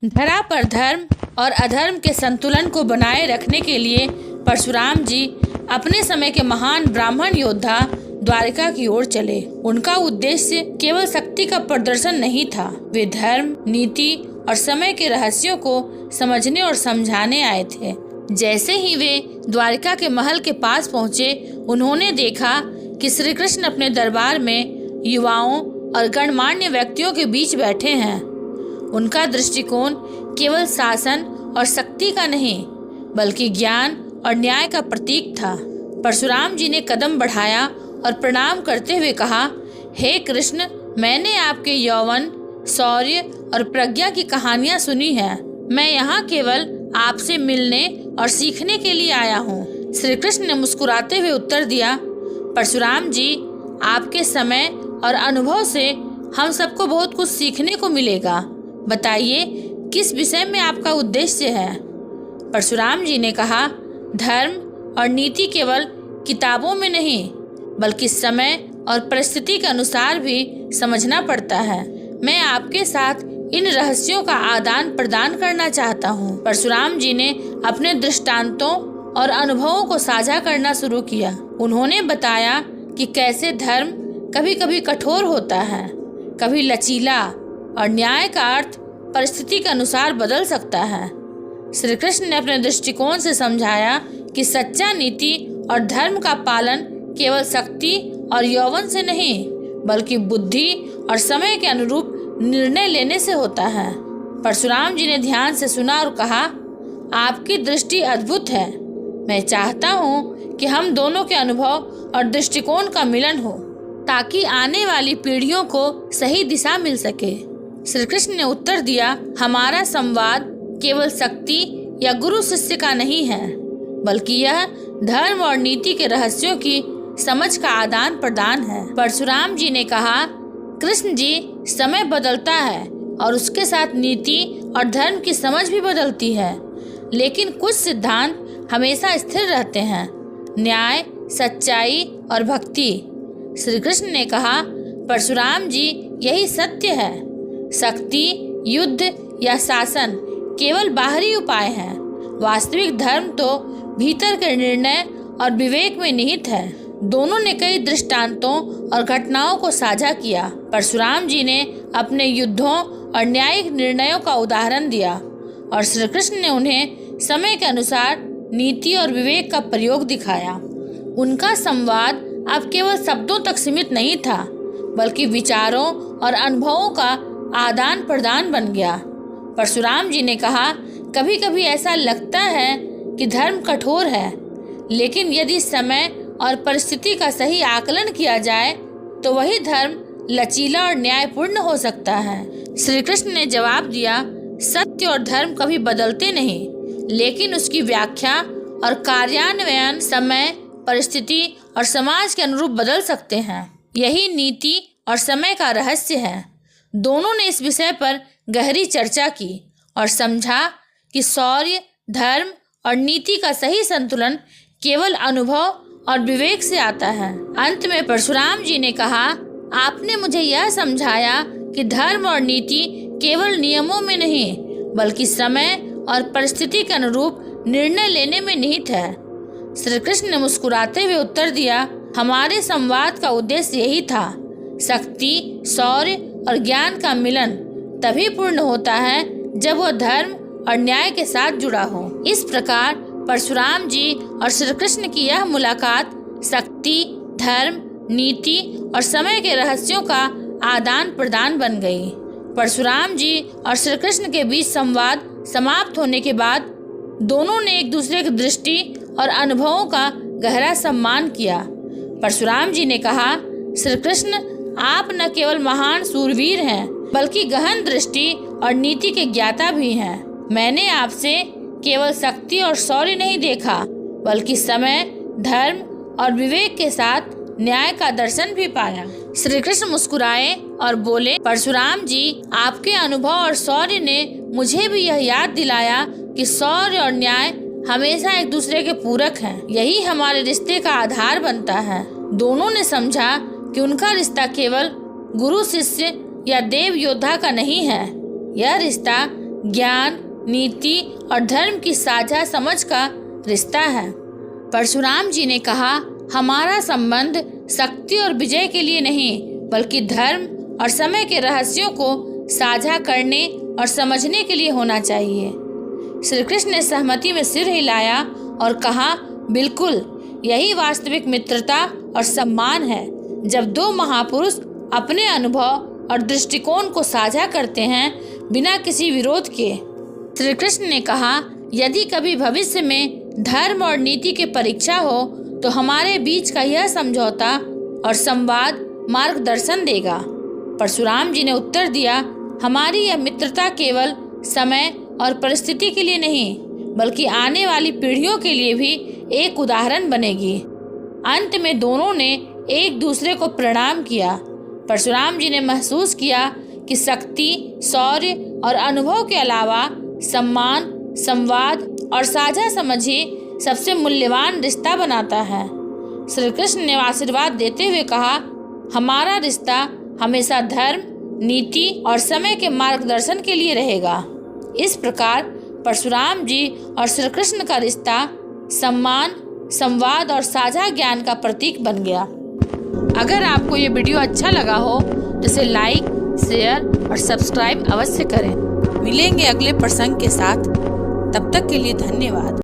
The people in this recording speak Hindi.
धरा पर धर्म और अधर्म के संतुलन को बनाए रखने के लिए परशुराम जी अपने समय के महान ब्राह्मण योद्धा द्वारिका की ओर चले। उनका उद्देश्य केवल शक्ति का प्रदर्शन नहीं था, वे धर्म, नीति और समय के रहस्यों को समझने और समझाने आए थे। जैसे ही वे द्वारिका के महल के पास पहुँचे, उन्होंने देखा कि श्री कृष्ण अपने दरबार में युवाओं और गणमान्य व्यक्तियों के बीच बैठे हैं। उनका दृष्टिकोण केवल शासन और शक्ति का नहीं, बल्कि ज्ञान और न्याय का प्रतीक था। परशुराम जी ने कदम बढ़ाया और प्रणाम करते हुए कहा, हे कृष्ण, मैंने आपके यौवन, शौर्य और प्रज्ञा की कहानियां सुनी हैं। मैं यहाँ केवल आपसे मिलने और सीखने के लिए आया हूँ। श्री कृष्ण ने मुस्कुराते हुए उत्तर दिया, परशुराम जी, आपके समय और अनुभव से हम सबको बहुत कुछ सीखने को मिलेगा। बताइए, किस विषय में आपका उद्देश्य है? परशुराम जी ने कहा, धर्म और नीति केवल किताबों में नहीं, बल्कि समय और परिस्थिति के अनुसार भी समझना पड़ता है। मैं आपके साथ इन रहस्यों का आदान प्रदान करना चाहता हूँ। परशुराम जी ने अपने दृष्टांतों और अनुभवों को साझा करना शुरू किया। उन्होंने बताया कि कैसे धर्म कभी कभी कठोर होता है, कभी लचीला, और न्याय का अर्थ परिस्थिति के अनुसार बदल सकता है। श्री कृष्ण ने अपने दृष्टिकोण से समझाया कि सच्चा नीति और धर्म का पालन केवल शक्ति और यौवन से नहीं, बल्कि बुद्धि और समय के अनुरूप निर्णय लेने से होता है। परशुराम जी ने ध्यान से सुना और कहा, आपकी दृष्टि अद्भुत है। मैं चाहता हूँ कि हम दोनों के अनुभव और दृष्टिकोण का मिलन हो, ताकि आने वाली पीढ़ियों को सही दिशा मिल सके। श्री कृष्ण ने उत्तर दिया, हमारा संवाद केवल शक्ति या गुरु शिष्य का नहीं है, बल्कि यह धर्म और नीति के रहस्यों की समझ का आदान प्रदान है। परशुराम जी ने कहा, कृष्ण जी, समय बदलता है और उसके साथ नीति और धर्म की समझ भी बदलती है, लेकिन कुछ सिद्धांत हमेशा स्थिर रहते हैं, न्याय, सच्चाई और भक्ति। श्री कृष्ण ने कहा, परशुराम जी, यही सत्य है। शक्ति, युद्ध या शासन केवल बाहरी उपाय हैं। वास्तविक धर्म तो भीतर के निर्णय और विवेक में निहित है। दोनों ने कई दृष्टांतों और घटनाओं को साझा किया। परशुराम जी ने अपने युद्धों और न्यायिक निर्णयों का उदाहरण दिया, और श्री कृष्ण ने उन्हें समय के अनुसार नीति और विवेक का प्रयोग दिखाया। उनका संवाद अब केवल शब्दों तक सीमित नहीं था, बल्कि विचारों और अनुभवों का आदान प्रदान बन गया। परशुराम जी ने कहा, कभी कभी ऐसा लगता है कि धर्म कठोर है, लेकिन यदि समय और परिस्थिति का सही आकलन किया जाए तो वही धर्म लचीला और न्यायपूर्ण हो सकता है। श्री कृष्ण ने जवाब दिया, सत्य और धर्म कभी बदलते नहीं, लेकिन उसकी व्याख्या और कार्यान्वयन समय, परिस्थिति और समाज के अनुरूप बदल सकते हैं। यही नीति और समय का रहस्य है। दोनों ने इस विषय पर गहरी चर्चा की और समझा कि शौर्य, धर्म और नीति का सही संतुलन केवल अनुभव और विवेक से आता है। अंत में परशुराम जी ने कहा, आपने मुझे यह समझाया कि धर्म और नीति केवल नियमों में नहीं, बल्कि समय और परिस्थिति के अनुरूप निर्णय लेने में निहित है। श्री कृष्ण ने मुस्कुराते हुए उत्तर दिया, हमारे संवाद का उद्देश्य यही था। शक्ति, शौर्य और ज्ञान का मिलन तभी पूर्ण होता है जब वह धर्म और न्याय के साथ जुड़ा हो। इस प्रकार परशुराम जी और श्री कृष्ण की यह मुलाकात शक्ति, धर्म, नीति और समय के रहस्यों का आदान प्रदान बन गई। परशुराम जी और श्री कृष्ण के बीच संवाद समाप्त होने के बाद दोनों ने एक दूसरे की दृष्टि और अनुभवों का गहरा सम्मान किया। परशुराम जी ने कहा, श्री कृष्ण, आप न केवल महान सूरवीर हैं, बल्कि गहन दृष्टि और नीति के ज्ञाता भी हैं। मैंने आपसे केवल शक्ति और शौर्य नहीं देखा, बल्कि समय, धर्म और विवेक के साथ न्याय का दर्शन भी पाया। श्री कृष्ण मुस्कुराए और बोले, परशुराम जी, आपके अनुभव और शौर्य ने मुझे भी यह याद दिलाया कि शौर्य और न्याय हमेशा एक दूसरे के पूरक हैं। यही हमारे रिश्ते का आधार बनता है। दोनों ने समझा कि उनका रिश्ता केवल गुरु शिष्य या देव योद्धा का नहीं है, यह रिश्ता ज्ञान, नीति और धर्म की साझा समझ का रिश्ता है। परशुराम जी ने कहा, हमारा संबंध शक्ति और विजय के लिए नहीं, बल्कि धर्म और समय के रहस्यों को साझा करने और समझने के लिए होना चाहिए। श्री कृष्ण ने सहमति में सिर हिलाया और कहा, बिल्कुल, यही वास्तविक मित्रता और सम्मान है, जब दो महापुरुष अपने अनुभव और दृष्टिकोण को साझा करते हैं बिना किसी विरोध के। श्री कृष्ण ने कहा, यदि कभी भविष्य में धर्म और नीति की परीक्षा हो तो हमारे बीच का यह समझौता और संवाद मार्गदर्शन देगा। परशुराम जी ने उत्तर दिया, हमारी यह मित्रता केवल समय और परिस्थिति के लिए नहीं, बल्कि आने वाली पीढ़ियों के लिए भी एक उदाहरण बनेगी। अंत में दोनों ने एक दूसरे को प्रणाम किया। परशुराम जी ने महसूस किया कि शक्ति, शौर्य और अनुभव के अलावा सम्मान, संवाद और साझा समझ ही सबसे मूल्यवान रिश्ता बनाता है। श्री कृष्ण ने आशीर्वाद देते हुए कहा, हमारा रिश्ता हमेशा धर्म, नीति और समय के मार्गदर्शन के लिए रहेगा। इस प्रकार परशुराम जी और श्री कृष्ण का रिश्ता सम्मान, संवाद और साझा ज्ञान का प्रतीक बन गया। अगर आपको ये वीडियो अच्छा लगा हो तो इसे लाइक, शेयर और सब्सक्राइब अवश्य करें। मिलेंगे अगले प्रसंग के साथ, तब तक के लिए धन्यवाद।